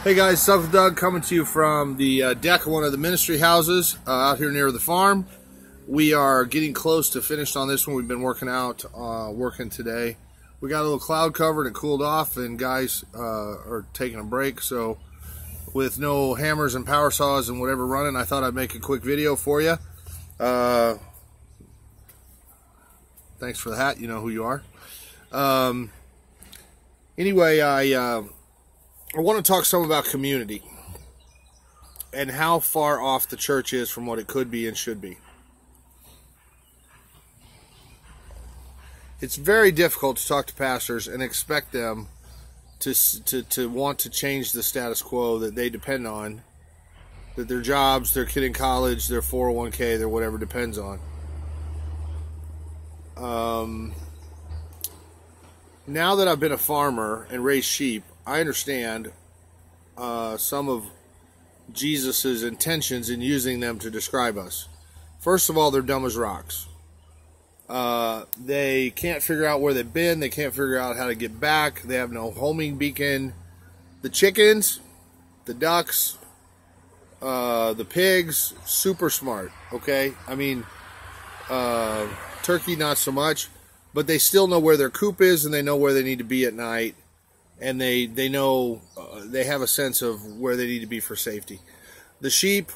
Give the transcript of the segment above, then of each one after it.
Hey guys, Stuff with Doug coming to you from the deck of one of the ministry houses out here near the farm. We are getting close to finished on this one. We've been working today. We got a little cloud cover and it cooled off, and guys are taking a break. So with no hammers and power saws and whatever running, I thought I'd make a quick video for you. Thanks for the hat. You know who you are. Anyway, I want to talk some about community and how far off the church is from what it could be and should be. It's very difficult to talk to pastors and expect them to want to change the status quo that they depend on, that their jobs, their kid in college, their 401k, their whatever depends on. Now that I've been a farmer and raised sheep, I understand some of Jesus's intentions in using them to describe us. First of all, they're dumb as rocks. They can't figure out where they've been. They can't figure out how to get back. They have no homing beacon. The chickens, the ducks, the pigs, super smart, okay? I mean, turkey, not so much. But they still know where their coop is, and they know where they need to be at night. And they know, they have a sense of where they need to be for safety. The sheep,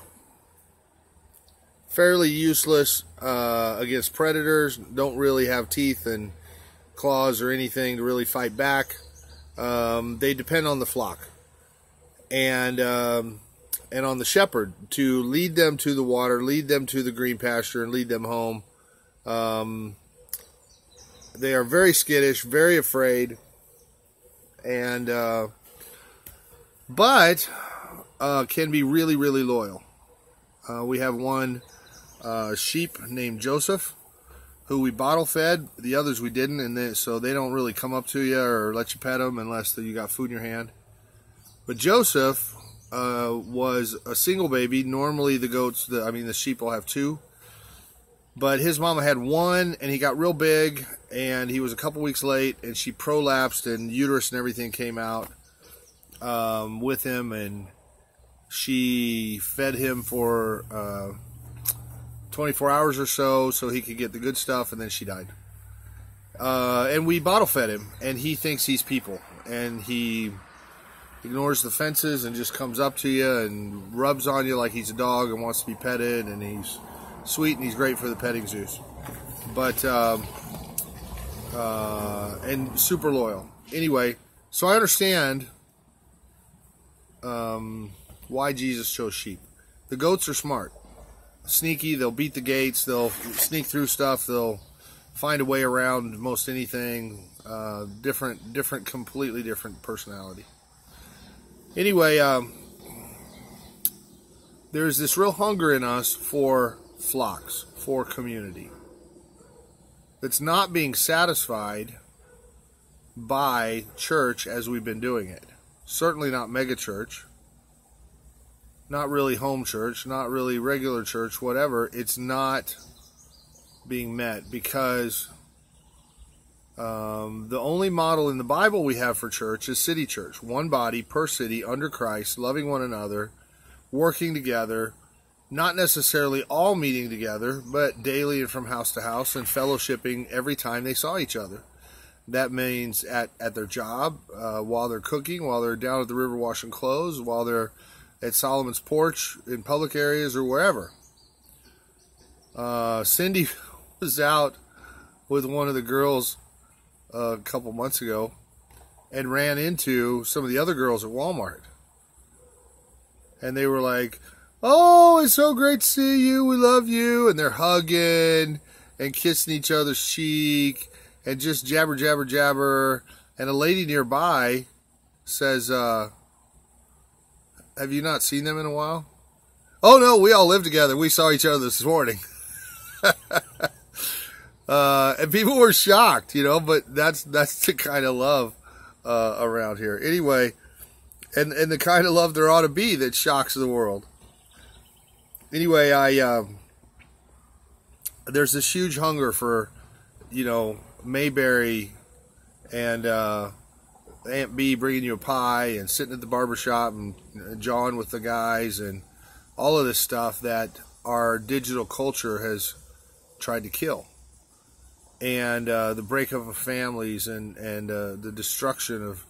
fairly useless against predators, don't really have teeth and claws or anything to really fight back. They depend on the flock and on the shepherd to lead them to the water, lead them to the green pasture, and lead them home. They are very skittish, very afraid, and but can be really, really loyal. We have one sheep named Joseph, who we bottle fed. The others we didn't, and so they don't really come up to you or let you pet them unless you got food in your hand. But Joseph was a single baby. Normally the goats, the sheep will have two. But his mama had one, and he got real big, and he was a couple weeks late, and she prolapsed, and uterus and everything came out with him, and she fed him for 24 hours or so he could get the good stuff, and then she died. And we bottle fed him, and he thinks he's people, and he ignores the fences and just comes up to you and rubs on you like he's a dog and wants to be petted, and he's sweet and he's great for the petting zoos, but and super loyal. Anyway, so I understand why Jesus chose sheep. The goats are smart, sneaky. They'll beat the gates. They'll sneak through stuff. They'll find a way around most anything. Completely different personality. Anyway, there's this real hunger in us for flocks, for community, that's not being satisfied by church as we've been doing it. Certainly not mega church, not really home church, not really regular church, whatever. It's not being met because the only model in the Bible we have for church is city church. One body per city under Christ, loving one another, working together, not necessarily all meeting together, but daily and from house to house, and fellowshipping every time they saw each other. That means at their job, while they're cooking, while they're down at the river washing clothes, while they're at Solomon's porch in public areas or wherever. Cindy was out with one of the girls a couple months ago and ran into some of the other girls at Walmart. And they were like, "Oh, it's so great to see you. We love you." And they're hugging and kissing each other's cheek and just jabber, jabber, jabber. And a lady nearby says, "Have you not seen them in a while?" "Oh, no, we all live together. We saw each other this morning." And people were shocked, but that's the kind of love around here. Anyway, and the kind of love there ought to be that shocks the world. Anyway, there's this huge hunger for, Mayberry and Aunt B bringing you a pie and sitting at the barbershop and jawing with the guys and all of this stuff that our digital culture has tried to kill. And the breakup of families and the destruction of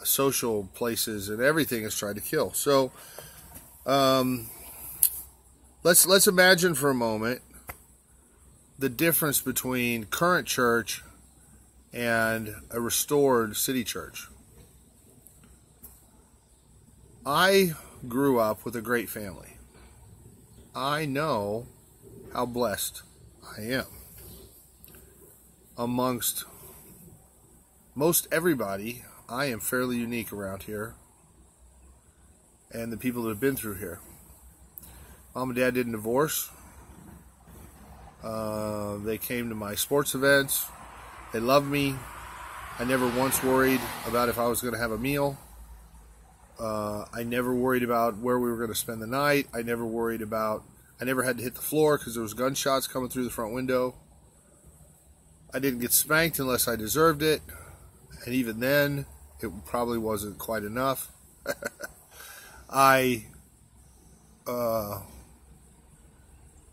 social places and everything has tried to kill. So let's imagine for a moment the difference between current church and a restored city church. I grew up with a great family. I know how blessed I am. Amongst most everybody, I am fairly unique around here and the people that have been through here. Mom and Dad didn't divorce. They came to my sports events. They loved me. I never once worried about if I was going to have a meal. I never worried about where we were going to spend the night. I never had to hit the floor because there was gunshots coming through the front window. I didn't get spanked unless I deserved it. And even then, it probably wasn't quite enough. I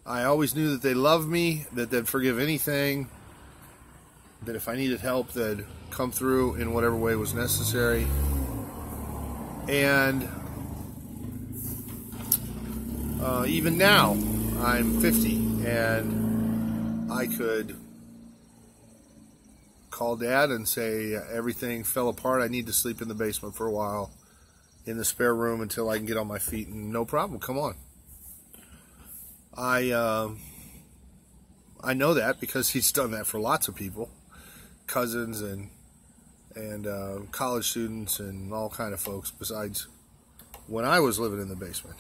always knew that they loved me, that they'd forgive anything, that if I needed help, they'd come through in whatever way was necessary. And even now, I'm 50, and I could call Dad and say everything fell apart. I need to sleep in the basement for a while in the spare room until I can get on my feet, and no problem, come on. I know that because he's done that for lots of people, cousins and college students and all kind of folks besides when I was living in the basement.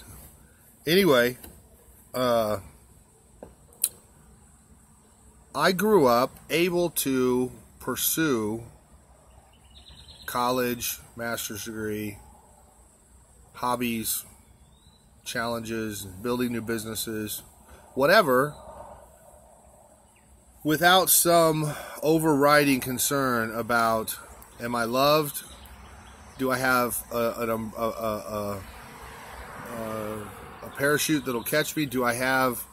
Anyway, I grew up able to pursue college, master's degree, hobbies, challenges, building new businesses, whatever, without some overriding concern about, am I loved? Do I have a parachute that'll catch me? Do I have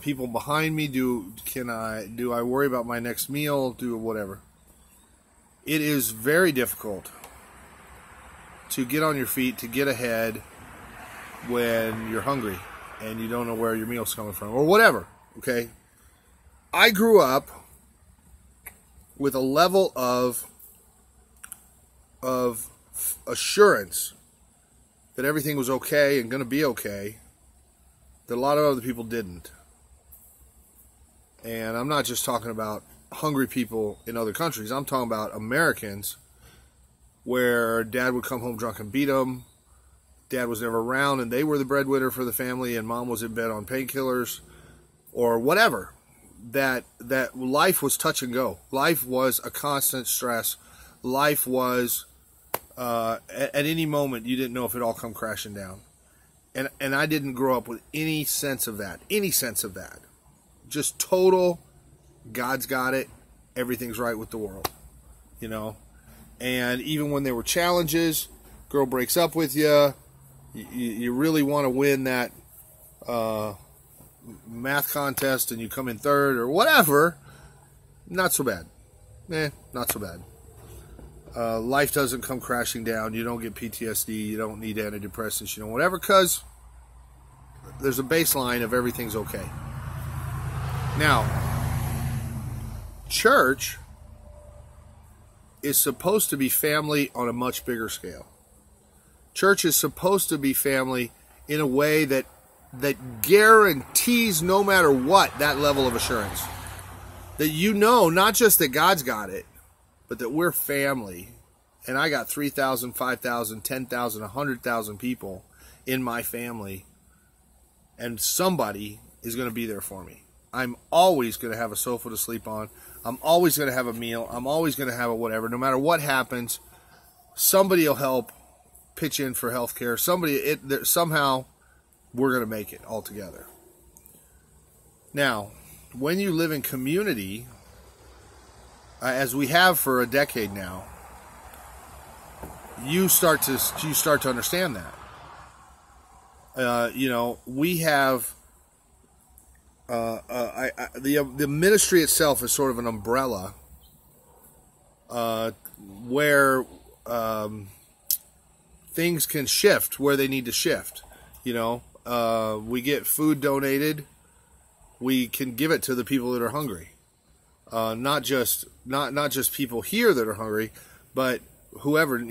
people behind me? Do I worry about my next meal? Do whatever. It is very difficult to get on your feet, to get ahead when you're hungry and you don't know where your meal's coming from or whatever. Okay, I grew up with a level of assurance that everything was okay and going to be okay that a lot of other people didn't. And I'm not just talking about hungry people in other countries. I'm talking about Americans where Dad would come home drunk and beat them. Dad was never around and they were the breadwinner for the family and Mom was in bed on painkillers or whatever. That life was touch and go. Life was a constant stress. Life was at any moment you didn't know if it all come crashing down. And I didn't grow up with any sense of that. Just total, God's got it, everything's right with the world, you know. And even when there were challenges, girl breaks up with you, you really want to win that math contest and you come in third or whatever, not so bad. Not so bad. Life doesn't come crashing down. You don't get PTSD. You don't need antidepressants. You know, whatever, because there's a baseline of everything's okay. Now, church is supposed to be family on a much bigger scale. Church is supposed to be family in a way that guarantees, no matter what, that level of assurance. That you know, not just that God's got it, but that we're family. And I got 3,000, 5,000, 10,000, 100,000 people in my family. And somebody is going to be there for me. I'm always going to have a sofa to sleep on. I'm always going to have a meal. I'm always going to have a whatever. No matter what happens, somebody will help pitch in for health care. Somehow we're going to make it all together. Now, when you live in community, as we have for a decade now, you start to understand that. We have the ministry itself is sort of an umbrella where things can shift where they need to shift. We get food donated. We can give it to the people that are hungry. Not just people here that are hungry, but whoever,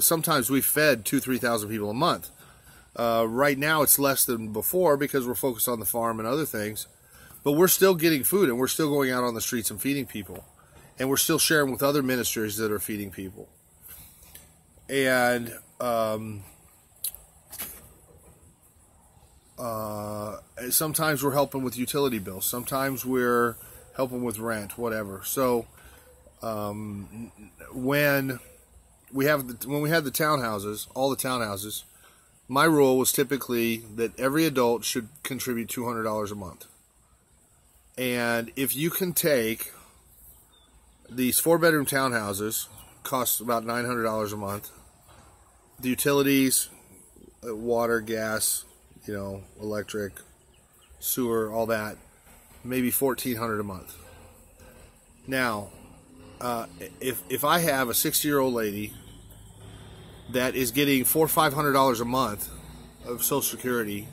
sometimes we fed 2,000-3,000 people a month. Right now it's less than before because we're focused on the farm and other things, but we're still getting food and we're still going out on the streets and feeding people, and we're still sharing with other ministries that are feeding people. And sometimes we're helping with utility bills, sometimes we're helping with rent, whatever. So when we had the townhouses, all the townhouses, my rule was typically that every adult should contribute $200 a month. And if you can take these 4-bedroom townhouses, cost about $900 a month, the utilities, water, gas, electric, sewer, all that, maybe $1,400 a month. Now, if I have a 60-year-old lady that is getting $400 or $500 a month of Social Security,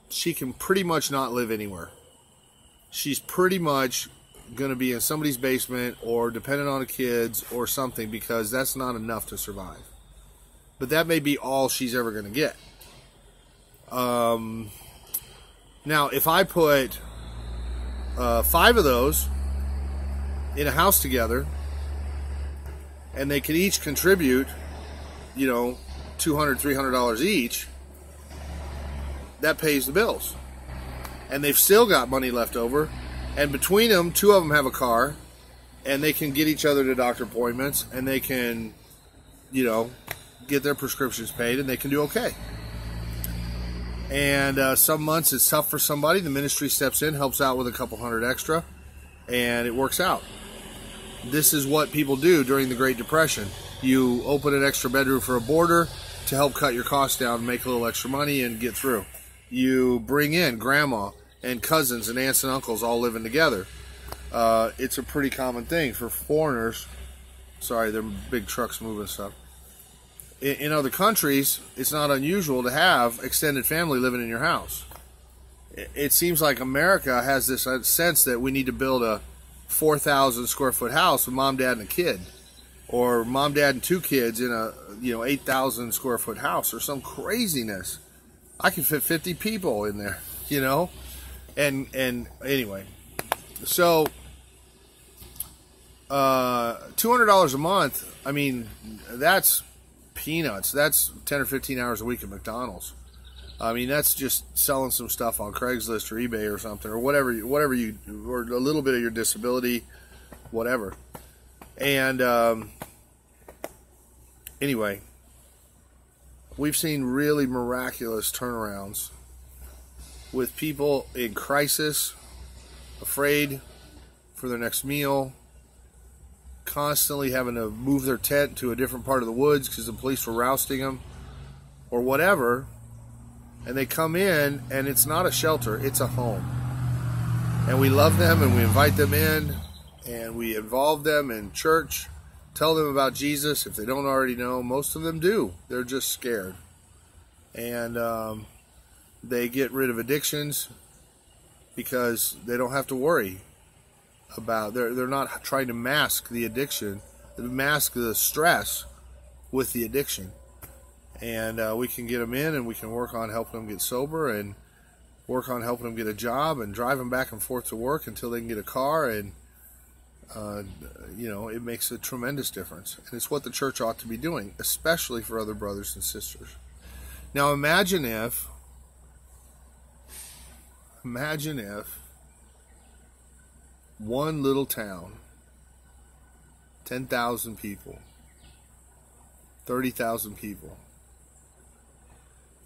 she can pretty much not live anywhere. She's pretty much going to be in somebody's basement or dependent on the kids or something, because that's not enough to survive. But that may be all she's ever going to get. Now, if I put 5 of those in a house together, and they can each contribute, $200, $300 each, that pays the bills. And they've still got money left over. And between them, 2 of them have a car, and they can get each other to doctor appointments, and they can, get their prescriptions paid, and they can do okay. And some months it's tough for somebody. The ministry steps in, helps out with a couple hundred extra, and it works out. This is what people do during the Great Depression. You open an extra bedroom for a boarder to help cut your costs down and make a little extra money and get through. You bring in grandma and cousins and aunts and uncles all living together. It's a pretty common thing for foreigners. Sorry, they're big trucks moving stuff. In other countries, it's not unusual to have extended family living in your house. It seems like America has this sense that we need to build a 4,000 square foot house with mom, dad, and a kid, or mom, dad, and 2 kids in a 8,000 square foot house, or some craziness. I can fit 50 people in there, and anyway, so $200 a month. I mean, that's peanuts. That's 10 or 15 hours a week at McDonald's. I mean, that's just selling some stuff on Craigslist or eBay or something, or whatever you, or a little bit of your disability, whatever. And anyway, we've seen really miraculous turnarounds with people in crisis, afraid for their next meal, constantly having to move their tent to a different part of the woods because the police were rousting them, or whatever. And they come in, and it's not a shelter, it's a home. And we love them, and we invite them in, and we involve them in church, tell them about Jesus if they don't already know. Most of them do. They're just scared. And they get rid of addictions because they don't have to worry about, they're not trying to mask the addiction, mask the stress with the addiction. And we can get them in, and we can work on helping them get sober, and work on helping them get a job, and drive them back and forth to work until they can get a car. And it makes a tremendous difference. And it's what the church ought to be doing, especially for other brothers and sisters. Now imagine if one little town, 10,000 people, 30,000 people,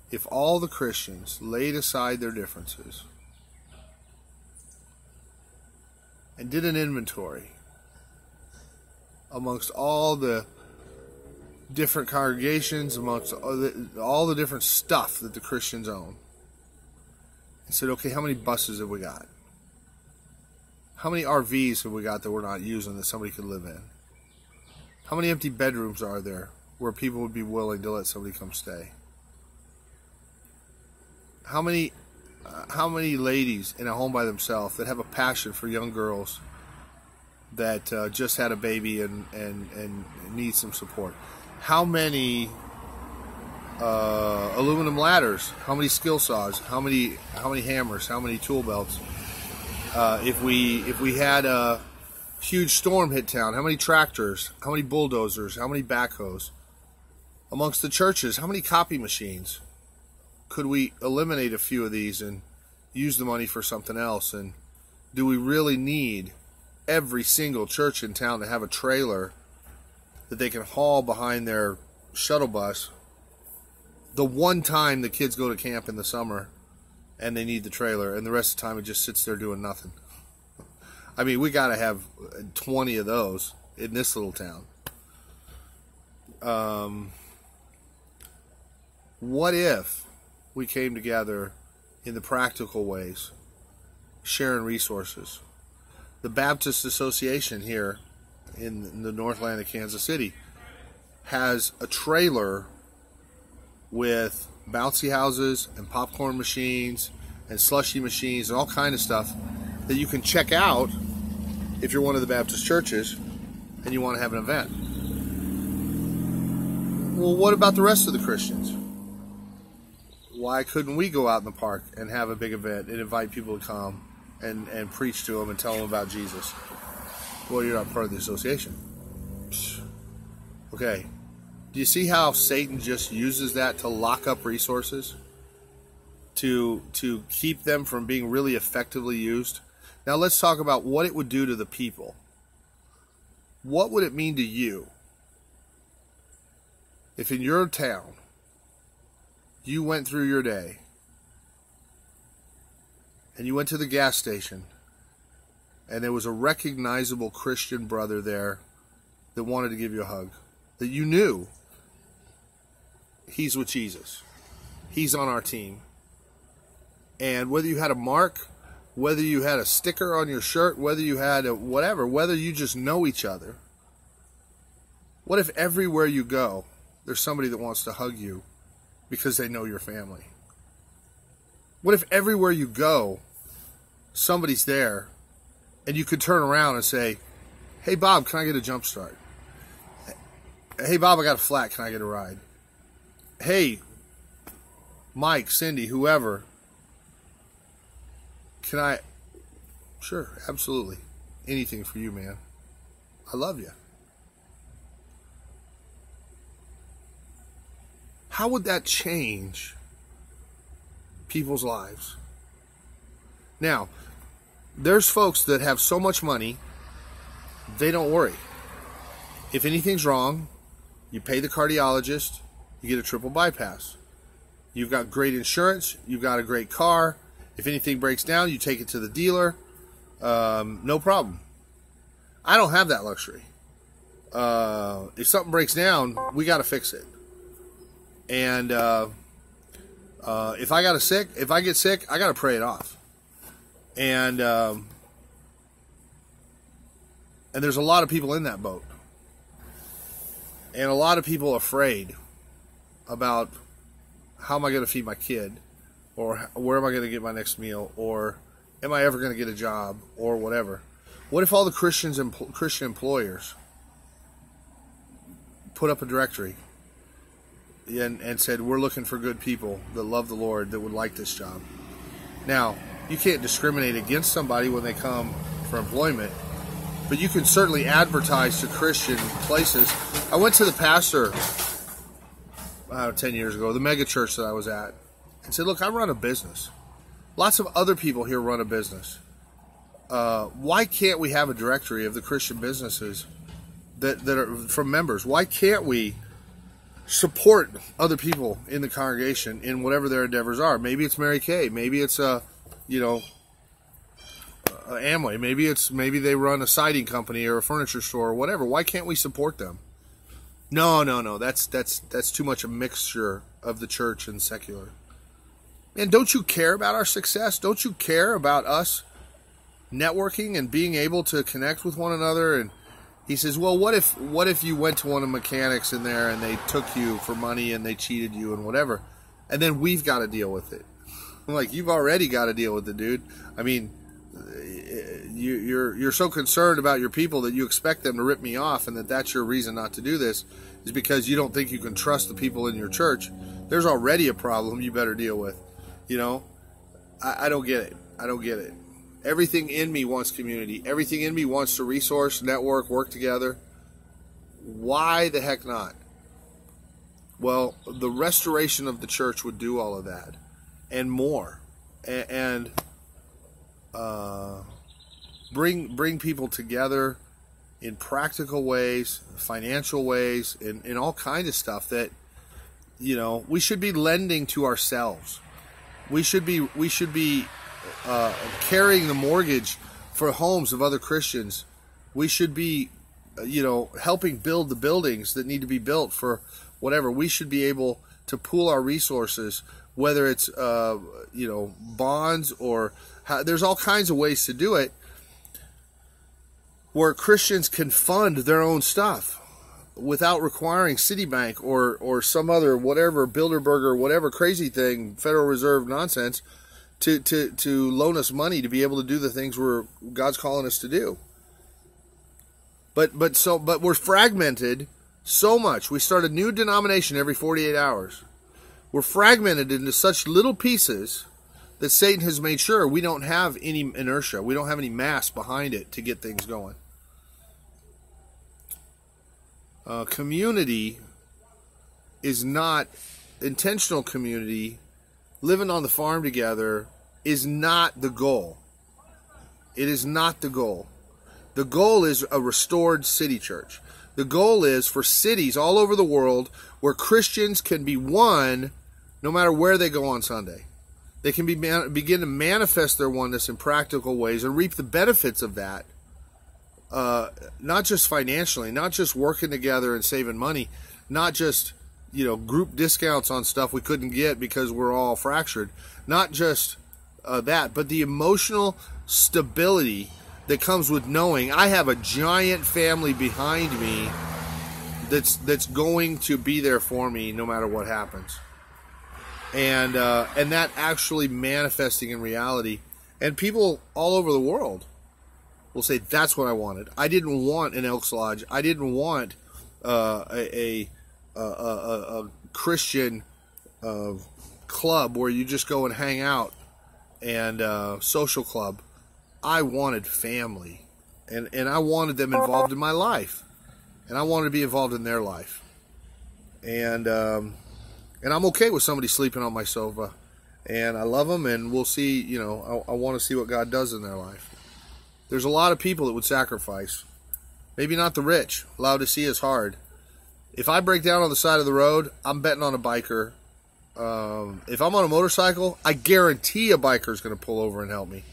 if all the Christians laid aside their differences and did an inventory amongst all the different congregations, amongst all the different stuff that the Christians own. And said, okay, how many buses have we got? How many RVs have we got that we're not using that somebody could live in? How many empty bedrooms are there where people would be willing to let somebody come stay? How many ladies in a home by themselves that have a passion for young girls that just had a baby and need some support? How many aluminum ladders? How many skill saws? How many hammers? How many tool belts? If we had a huge storm hit town, how many tractors? How many bulldozers? How many backhoes? Amongst the churches, how many copy machines? Could we eliminate a few of these and use the money for something else? And do we really need every single church in town to have a trailer that they can haul behind their shuttle bus the one time the kids go to camp in the summer and they need the trailer, and the rest of the time it just sits there doing nothing? I mean, we got to have 20 of those in this little town. What if we came together in the practical ways, sharing resources? The Baptist Association here in the Northland of Kansas City has a trailer with bouncy houses and popcorn machines and slushy machines and all kind of stuff that you can check out if you're one of the Baptist churches and you want to have an event. Well, what about the rest of the Christians? Why couldn't we go out in the park and have a big event and invite people to come and preach to them and tell them about Jesus? Well, you're not part of the association. Okay. Do you see how Satan just uses that to lock up resources? To keep them from being really effectively used? Now let's talk about what it would do to the people. What would it mean to you if in your town you went through your day and you went to the gas station and there was a recognizable Christian brother there that wanted to give you a hug, that you knew he's with Jesus, he's on our team, and whether you had a mark, whether you had a sticker on your shirt, whether you had a whatever, whether you just know each other, what if everywhere you go there's somebody that wants to hug you because they know your family? What if everywhere you go, somebody's there, and you could turn around and say, hey Bob, can I get a jump start? Hey Bob, I got a flat, can I get a ride? Hey Mike, Cindy, whoever, can I? Sure, absolutely. Anything for you, man. I love you. How would that change people's lives? Now, there's folks that have so much money, they don't worry. If anything's wrong, you pay the cardiologist, you get a triple bypass. You've got great insurance, you've got a great car. If anything breaks down, you take it to the dealer. No problem. I don't have that luxury. If something breaks down, we got to fix it. And if I get sick, I got to pray it off. And there's a lot of people in that boat. And a lot of people are afraid about how am I going to feed my kid, or where am I going to get my next meal, or am I ever going to get a job, or whatever. What if all the Christian employers put up a directory and said, we're looking for good people that love the Lord, that would like this job? Now, you can't discriminate against somebody when they come for employment, but you can certainly advertise to Christian places. I went to the pastor 10 years ago, the mega church that I was at, and said, look, I run a business. Lots of other people here run a business. Why can't we have a directory of the Christian businesses that are from members? Why can't we support other people in the congregation in whatever their endeavors are? Maybe it's Mary Kay. Maybe it's Amway. Maybe they run a siding company or a furniture store or whatever. Why can't we support them? No, no, no. That's too much a mixture of the church and secular. And don't you care about our success? Don't you care about us networking and being able to connect with one another? And he says, well, what if you went to one of the mechanics in there and they took you for money and they cheated you and whatever, and then we've got to deal with it? I'm like, you've already got to deal with it, dude. I mean, you're so concerned about your people that you expect them to rip me off, and that's your reason not to do this, is because you don't think you can trust the people in your church. There's already a problem you better deal with. You know, I don't get it. I don't get it. Everything in me wants community. Everything in me wants to resource, network, work together. Why the heck not? Well, the restoration of the church would do all of that and more, and bring people together in practical ways, financial ways, in all kinds of stuff that, you know, we should be lending to ourselves. We should be carrying the mortgage for homes of other Christians. We should be, you know, helping build the buildings that need to be built for whatever. We should be able to pool our resources, whether it's, you know, bonds or there's all kinds of ways to do it where Christians can fund their own stuff without requiring Citibank or some other whatever, Bilderberger, whatever crazy thing, Federal Reserve nonsense, to loan us money to be able to do the things God's calling us to do. But we're fragmented so much. We start a new denomination every 48 hours. We're fragmented into such little pieces that Satan has made sure we don't have any inertia. We don't have any mass behind it to get things going. Community is not intentional community. Living on the farm together is not the goal. It is not the goal. The goal is a restored city church. The goal is for cities all over the world where Christians can be one no matter where they go on Sunday. They can begin to manifest their oneness in practical ways and reap the benefits of that. Not just financially, not just working together and saving money, not just, you know, group discounts on stuff we couldn't get because we're all fractured. Not just that, but the emotional stability that comes with knowing I have a giant family behind me that's going to be there for me no matter what happens. And that actually manifesting in reality. And people all over the world will say, that's what I wanted. I didn't want an Elks Lodge. I didn't want a Christian club where you just go and hang out and social club. I wanted family. And I wanted them involved in my life. And I wanted to be involved in their life. And I'm okay with somebody sleeping on my sofa. And I love them, and we'll see, you know, I want to see what God does in their life. There's a lot of people that would sacrifice. Maybe not the rich. Laodicea is hard. If I break down on the side of the road, I'm betting on a biker. If I'm on a motorcycle, I guarantee a biker is going to pull over and help me.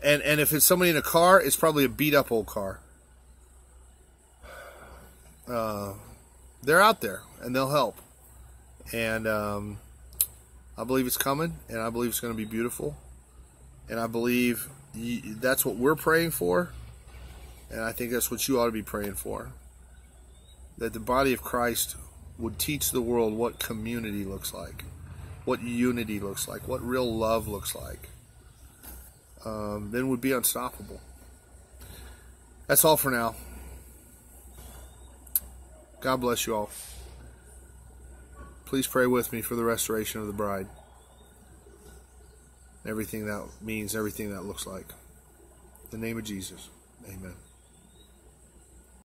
And if it's somebody in a car, it's probably a beat-up old car. They're out there, and they'll help. And I believe it's coming, and I believe it's going to be beautiful. And I believe that's what we're praying for, and I think that's what you ought to be praying for. That the body of Christ would teach the world what community looks like, what unity looks like, what real love looks like. Then we'd be unstoppable. That's all for now. God bless you all. Please pray with me for the restoration of the bride. Everything that means, everything that looks like. In the name of Jesus, amen.